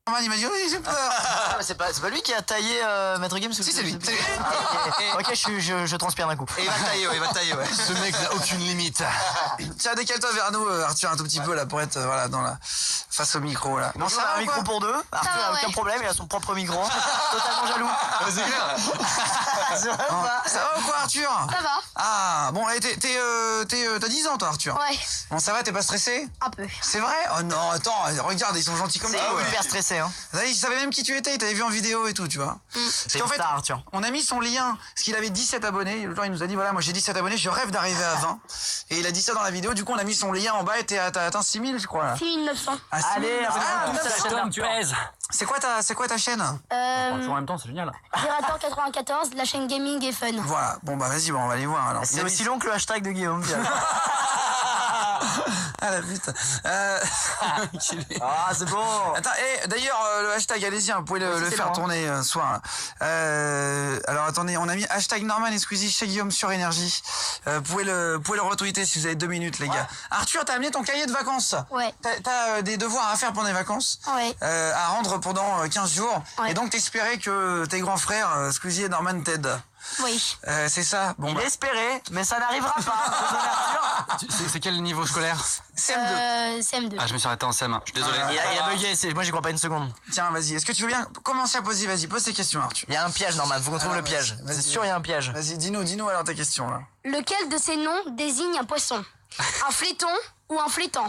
Norman, il m'a dit oui, j'ai peur. Ah, mais c'est pas lui qui a taillé Maître Games. Si, c'est lui. Ok, je transpire d'un coup. Et il va te tailler, ouais. Ce mec n'a aucune limite. Tiens, décale-toi vers nous, Arthur, un tout petit peu là pour être face au micro là. Bon, ça va, un micro pour deux. Arthur n'a aucun problème, il a son propre micro. Totalement jaloux. C'est clair. C'est vrai ou pas? Ça va ou quoi, Arthur? Ça va. Ah, bon, t'as 10 ans toi, Arthur? Ouais. Bon, ça va, t'es pas stressé? Un peu. C'est vrai? Oh non, attends, regarde, ils sont gentils comme ça. C'est hyper stressé, hein. Il savait même qui tu étais, il t'avait vu en vidéo et tout, tu vois. C'est une star, Arthur. On a mis son lien, parce qu'il avait 17 abonnés. Le jour, il nous a dit, voilà, moi j'ai 17 abonnés, je rêve d'arriver à 20. Et il a dit ça dans la vidéo, du coup, on a mis son lien en bas et t'as atteint 6000, je crois, là. 6900. Ah, Allez, Cet homme pèse. c'est quoi ta chaîne? En même temps, c'est génial. Girator 94, la chaîne gaming et fun. Voilà, bon bah vas-y, bon, on va aller voir alors. C'est aussi long que le hashtag de Guillaume. Ah la putain. Ah, c'est bon. Attends, d'ailleurs, le hashtag, allez-y, vous pouvez le faire tourner ce soir. Alors attendez, on a mis hashtag Norman et Squeezie chez Guillaume sur Énergie. Vous pouvez le retweeter si vous avez 2 minutes, les gars. Arthur, t'as amené ton cahier de vacances? Ouais. T'as des devoirs à faire pendant les vacances? Ouais. À rendre pendant 15 jours. Ouais. Et donc t'espérais que tes grands frères, Squeezie et Norman, t'aident. Oui. C'est ça. Bon, Il espérait, mais ça n'arrivera pas. C'est quel niveau scolaire? CM2. CM2. Ah, je me suis arrêté en CM1. Je suis désolé. Il a bugué, moi j'y crois pas une seconde. Tiens, vas-y. Est-ce que tu veux bien commencer à poser? Vas-y, pose tes questions, Arthur. Il y a un piège, Norman, faut qu'on trouve le piège. vas-y. C'est sûr, il y a un piège. Vas-y, dis-nous alors ta question, là. Lequel de ces noms désigne un poisson? Un fléton ou un flétan?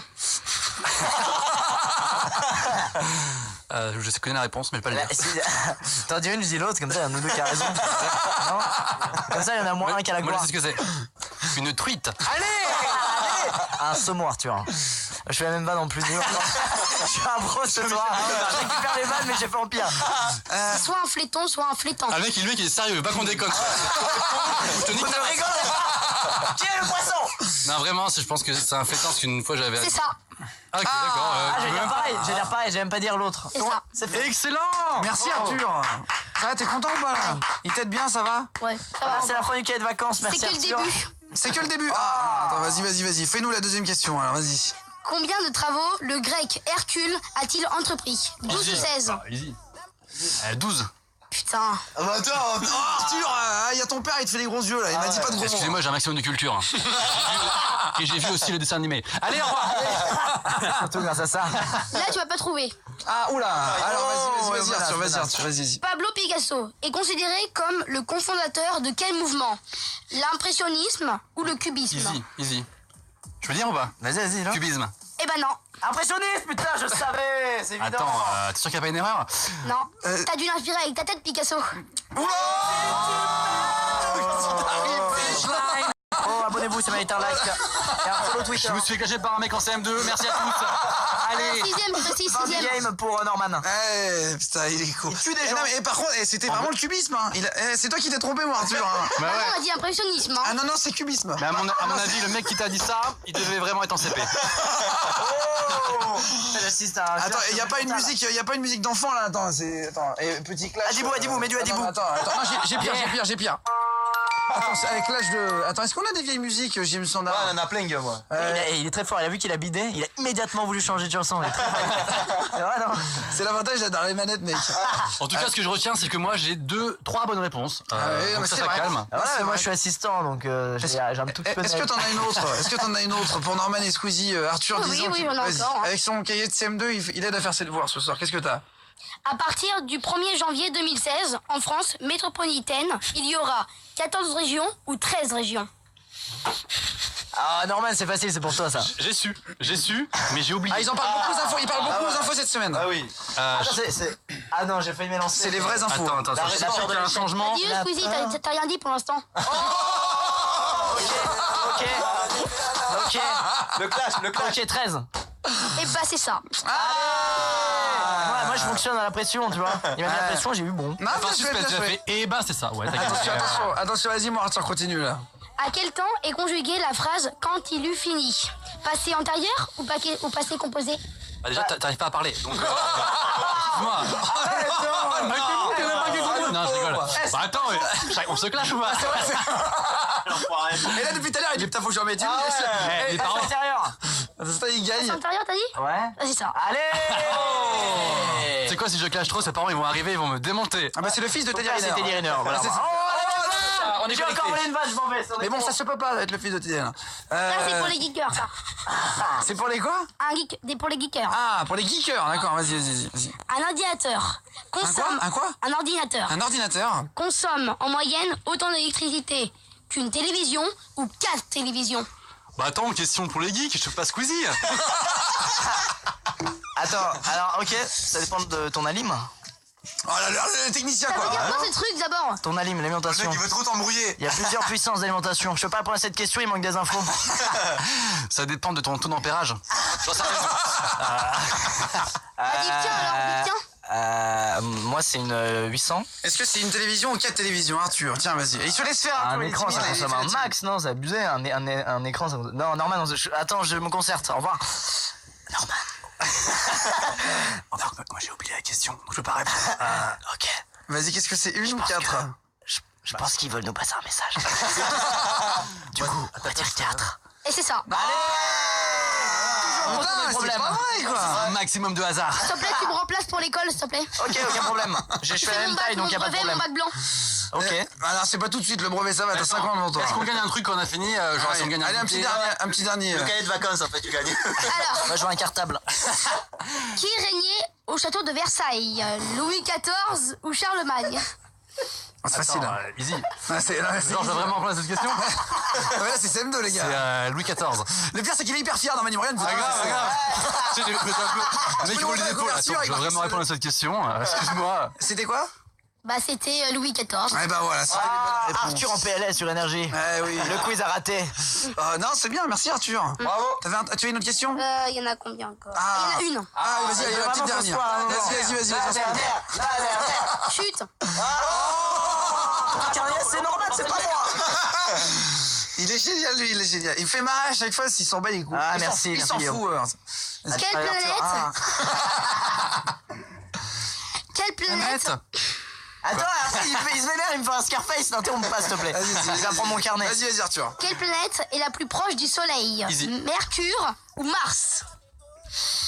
Je connais la réponse, mais je vais pas le dire. T'en dis une, je dis l'autre, comme ça il y en a deux qui a raison. Non, comme ça il y en a moins un qui a la Moi, gloire. je sais ce que c'est. Une truite. Allez. Un saumon, Arthur. Je fais la même vanne en plus. Je suis un pro ce soir. Je récupère les vannes, mais j'ai fait en pire. Soit un fléton, soit un flétan. Ah, le mec, il est sérieux, pas qu'on déconne. Je te nique On ta ne race. rigole pas. Qui est le poisson? Non, vraiment, je pense que c'est un flétan, parce qu'une fois j'avais. C'est ça. Ah, ok, d'accord. J'allais dire pareil, j'allais même pas dire l'autre. C'est ça. C'est fait. Excellent. Merci, Arthur. Ça va, t'es content ou pas, là? Il t'aide bien, ça va? Ouais. Ça va. C'est la fin du cahier de vacances, merci C'est que le Arthur. début. C'est que le début. Ah, attends, vas-y. Fais-nous la deuxième question, alors, vas-y. Combien de travaux le grec Hercule a-t-il entrepris? 12 ou 16? Easy. 12. Putain. Ah bah attends, Arthur, il y a ton père, il te fait des gros yeux, là. Il m'a dit pas de gros mots. Excusez-moi, j'ai un maximum de culture. Hein. Et j'ai vu aussi le dessin animé. Allez, au revoir. Surtout grâce à ça. Là, tu vas pas trouver. Ah, oula. Alors, vas-y, menace, Arthur, vas-y. Pablo Picasso est considéré comme le cofondateur de quel mouvement? L'impressionnisme ou le cubisme? Easy. Je peux dire ou pas? Vas-y, là. Cubisme. Eh ben non. Impressionniste, putain, je savais, c'est évident. Attends, t'es sûr qu'il n'y a pas une erreur? Non. T'as dû l'inspirer avec ta tête, Picasso. Oh, abonnez-vous, ça mérite un like. Et un follow Twitter. Je me suis caché par un mec en CM2, merci à tous. Allez. Sixième, précis, Fin du sixième. game pour Norman. Putain, il est cool. Il tue des gens. Non, mais par contre, c'était vraiment le cubisme, hein. C'est toi qui t'es trompé, moi, Arthur. Hein. Bah Non, ouais. on a dit impressionnisme. Hein. Ah non, c'est cubisme. Mais à mon avis, le mec qui t'a dit ça, il devait vraiment être en CP. J'assiste à un. Attends, il y a pas une musique d'enfant, là. Attends, petit clash. Adibou, mets du Adibou. Attends, non, j'ai pire. Attends, c'est avec l'âge de... Attends, est-ce qu'on a des vieilles musiques, Jim Sandar? Ouais, on en a plein, Guillaume, moi. Il est très fort, il a vu qu'il a bidé, il a immédiatement voulu changer de chanson. Il est très fort. C'est vrai, non? C'est l'avantage d'être dans les manettes, mec. En tout cas, ce que je retiens, c'est que moi, j'ai 3 bonnes réponses. ouais, donc mais ça c'est vrai. calme. Ah, c'est ouais, moi vrai. je suis assistant, donc j'ai un tout petit peu de... Est-ce que t'en as une autre pour Norman et Squeezie? Arthur, Oui, disons oui, qu'il- j'en ai vas-y. encore, hein. Avec son cahier de CM2, il aide à faire ses devoirs ce soir. Qu'est-ce que t'as? À partir du 1er janvier 2016, en France métropolitaine, il y aura 14 régions ou 13 régions. Ah, Norman, c'est facile, c'est pour toi ça. J'ai su, mais j'ai oublié. Ah, ils en parlent beaucoup aux infos, aux infos cette semaine. Ah oui. Ah non, j'ai failli mélanger. C'est les vraies infos. Attends, La j'espère rédaction qu'il y a de un l'échec. changement. Dis-le, Squeezie, t'as rien dit pour l'instant. Ok. Le clash. Ok, 13. Et bah c'est ça. Moi je fonctionne à la pression, tu vois. Il m'a mis la pression, j'ai eu bon. Non, Enfin, bien suspense, tu joué. as fait. Et bah, c'est ça. Ouais, t'as gagné. Attention, vas-y, mon Arthur, continue là. À quel temps est conjuguée la phrase quand il eut fini? Passé antérieur ou passé composé? Bah, déjà, t'arrives pas à parler. Donc, excuse-moi. Non, je rigole. Bah, attends, on se clash ou pas? Et là, depuis tout à l'heure, il dit putain, faut que j'en mette une. Les parents. Antérieur. Ça, il gagne. Intérieur, t'as dit? Ouais. Ah, c'est ça. Allez. C'est quoi si je clash trop, ses parents ils vont arriver, ils vont me démonter. Ah bah c'est le fils de Teddy C'était Riner. Teddy Riner, voilà. Ah, c'est- On est J'ai encore connectés. volé une vache, je m'en vais. Mais bon, ça se peut pas être le fils de Teddy Riner. Ça, c'est pour les geekers, ça. C'est pour les quoi? Pour les geekers. Ah, pour les geekers, d'accord, vas-y. Un ordinateur consomme... Un quoi? Un ordinateur Un ordinateur? consomme en moyenne autant d'électricité qu'une télévision ou 4 télévisions. Bah attends, question pour les geeks, je te fais pas Squeezie. Attends, alors ok, ça dépend de ton alim. Oh là là, le technicien Ça veut quoi. dire quoi ce truc d'abord? Ton alim, Le l'alimentation. mec, il veut trop t'embrouiller. Il y a plusieurs puissances d'alimentation. Je peux pas répondre à cette question, il manque des infos. Ça dépend de ton taux d'ampérage. J'en sais rien. Vas-y, tiens alors, tiens. Moi c'est une 800. Est-ce que c'est une télévision ou 4 télévisions, Arthur? Tiens, vas-y. Et il se laisse faire. Un Arthur, il est écran ça timide, il consomme fait un la max, non, c'est abusé. Un écran ça consomme... Non, Norman, attends, je me concerte. Au revoir. Norman. Enfin, moi j'ai oublié la question, donc je peux pas répondre. Ok. Vas-y, qu'est-ce que c'est? Une ou 4? Je pense qu'ils veulent nous passer un message. Du coup, on va dire théâtre. Et c'est ça. Putain, c'est problème. pas vrai quoi. Un maximum de hasard. S'il te plaît, tu me remplaces pour l'école, s'il te plaît. Ok, aucun problème. Je fais la même taille, donc y a pas de brevet, mon problème. bac blanc. Ok. Alors c'est pas tout de suite le brevet, ça va, t'as 5 ans devant toi. Est-ce qu'on gagne un truc quand on a fini genre si on gagne Allez, un petit dernier, un petit dernier. Le cahier de vacances, en fait, tu gagnes. Alors, Moi je veux un cartable. qui régnait au château de Versailles? Louis XIV ou Charlemagne? Oh, c'est facile. Hein. Easy. Ah, c'est Genre, je vais vraiment répondre à cette question. Ouais, là, c'est CM2, les C'est gars. Louis XIV. Le pire, c'est qu'il est hyper fier dans Manu Morgan. Tu sais, j'ai fait un peu. Le mec, il roule les épaules. Attends, je vais vraiment répondre à cette question. Excuse-moi. C'était quoi? Bah, c'était Louis XIV. Eh ben voilà, c'était les bonnes réponses. Arthur en PLS sur énergie. Eh oui. Le quiz a raté. Non, c'est bien, merci Arthur. Bravo. Tu as une autre question? Il y en a combien encore? Ah. Il y en a une. Ah, vas-y, allez, la petite dernière. Vas-y. Chut. C'est normal, c'est pas moi. Il est génial, lui, il est génial. Il me fait marrer à chaque fois s'il s'en bat les couilles. Ah, Il s'en- merci, Il s'en merci, fout. Quelle Allez, planète? Arthur. Quelle planète? Attends, il se vénère, il me fait un Scarface. N'interromps pas, s'il te plaît. Je vais prendre mon carnet. Vas-y, Arthur. Quelle planète est la plus proche du Soleil? Easy. Mercure ou Mars?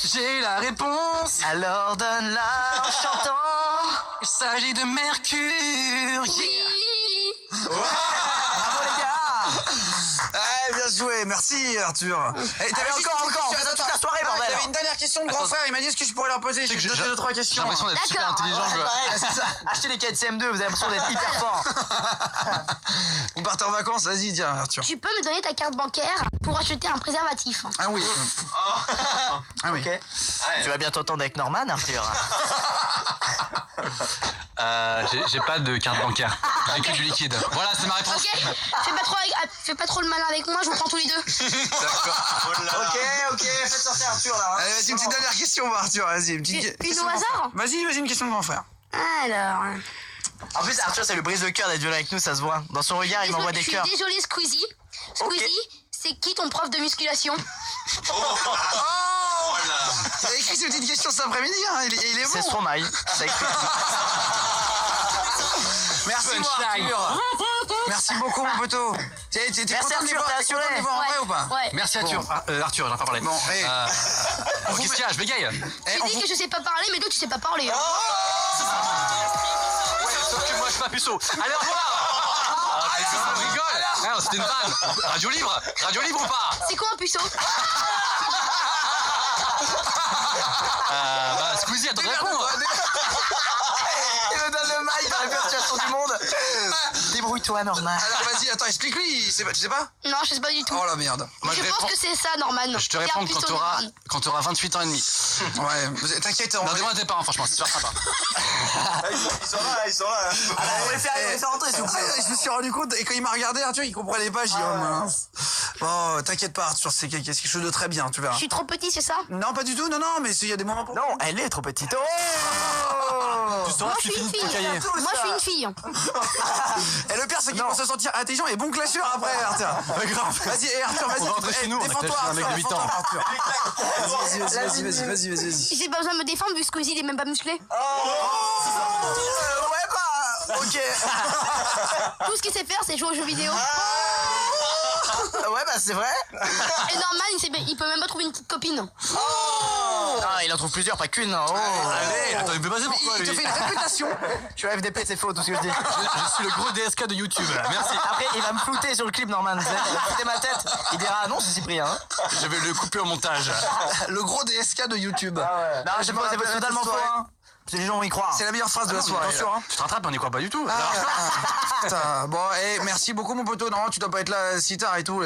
J'ai la réponse. Alors donne-la en chantant. Il s'agit de Mercure. Oui. Bravo les gars. Eh, bien joué, merci Arthur. Eh, t'avais Allez, juste encore, une question. on fait toute la soirée, Non, bordel. il y avait une dernière question de grand frère, il m'a dit est-ce que je pourrais leur poser? J'ai que deux, j'ai- deux, trois J'ai questions. l'impression d'être super D'accord. intelligent. Ouais, pareil, c'est ça. Achetez les cahiers de CM2, vous avez l'impression d'être hyper fort. Vous partez en vacances, vas-y, tiens Arthur. Tu peux me donner ta carte bancaire pour acheter un préservatif? Ah oui. Ah oui. Ok. Tu vas bien t'entendre avec Norman, Arthur. J'ai pas de carte bancaire. J'ai que du liquide. Voilà, c'est ma réponse. Ok. Fais pas trop le malin avec moi, je vous prends tous les deux. Ok, faites sortir Arthur là. Allez, vas-y, une petite dernière question, Arthur, vas-y. Une petite Une question au de grand hasard? frère. Vas-y, une question de grand frère. Alors. En plus, Arthur, ça lui brise le cœur d'être venu avec nous, ça se voit. Dans son regard, il m'envoie des cœurs. Je suis désolée, Squeezie. Squeezie, c'est qui ton prof de musculation? Il a écrit cette petite question cet après-midi, hein. Il est bon. C'est Stromae. Ça explique tout. Merci, mon Arthur. Merci beaucoup, mon poteau. T'es Merci, content de les Arthur, voir- t'as t'es content de les voir en vrai ou pas? Ouais. Merci Arthur. Arthur, j'en ai pas parlé. Bon, hey. Qu'est-ce qu'il y a? Je bégaye. Tu dis que je sais pas parler, mais toi tu sais pas parler. Hein. Sauf que moi, je suis pas puceau. Allez, au revoir. On rigole. Non, c'était une vanne. Radio libre ou pas? C'est quoi un puceau? Bah, Squeezie, attends de répondre. Il me donne le mic dans la pire situation du monde. Débrouille-toi, Norman. Alors, vas-y, attends, explique-lui. Tu sais pas? Non, je sais pas du tout. Oh la merde. Moi, je je pense réponds- que c'est ça, Norman. Je te réponds quand t'auras 28 ans et demi. Ouais, t'inquiète, on Non, va. demande à tes parents, franchement, c'est super sympa. Ils sont là. On va faire rentrer, s'il vous plaît. Je me suis rendu compte, et quand il m'a regardé, Arthur, il comprenait pas, j'ai dit, oh mince. Bon, t'inquiète pas, Arthur, c'est quelque chose de très bien, tu verras. Je suis trop petit, c'est ça? Non, pas du tout, non, mais il y a des moments pour. Non, elle est trop petite. Oh. Tu sauras Moi, que je tu suis une finis tes fille. cahiers. Moi, je suis une fille. Et le pire, c'est qu'il Non. va se sentir intelligent et bon clasheur après, Arthur. Vas-y, Arthur, vas-y. On va rentrer chez nous, on a Défends-toi, clashé un mec de Arthur, 8 ans. défends-toi, Arthur. Vas-y. J'ai pas besoin de me défendre vu que Squeezie il est même pas musclé. Ouais, bah. Ok. Tout ce qu'il sait faire, c'est jouer aux jeux vidéo. Ouais, bah c'est vrai. Et Norman, il peut même pas trouver une petite copine. Ah, il en trouve plusieurs, pas qu'une. Oh. Allez, attends, il peut passer pourquoi Il te lui fait une réputation. Je suis FDP, c'est faux tout ce que je dis. Je suis le gros DSK de YouTube. Merci. Après, il va me flouter sur le clip, Norman. Il va flouter ma tête. Il dira non, c'est Cyprien. Hein. Je vais le couper au montage. Le gros DSK de YouTube. Non, je sais pas, c'est totalement faux. Hein. C'est les gens vont y croire. C'est la meilleure phrase de la soirée. Attention, hein. Tu te rattrapes, on n'y croit pas du tout. Putain. Bon, merci beaucoup mon poteau. Non, tu dois pas être là si tard et tout.